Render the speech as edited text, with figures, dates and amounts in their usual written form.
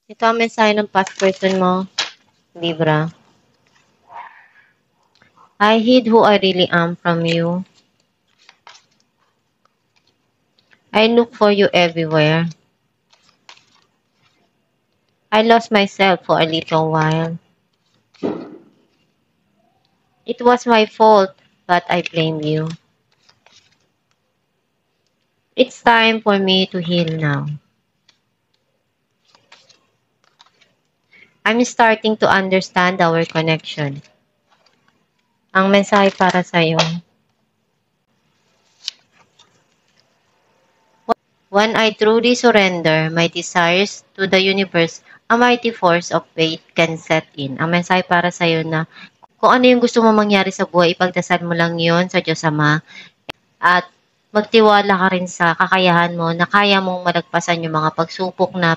Ito ang mensahe ng past person mo, Libra. I hid who I really am from you. I look for you everywhere. I lost myself for a little while. It was my fault, but I blame you. It's time for me to heal now. I'm starting to understand our connection. Ang mensahe para sa'yo. When I truly surrender my desires to the universe, a mighty force of faith can set in. Ang mensahe para sa'yo na kung ano yung gusto mo mangyari sa buhay, ipagdasal mo lang yon sa Diyos Ama. At magtiwala ka rin sa kakayahan mo na kaya mong malagpasan yung mga pagsupok na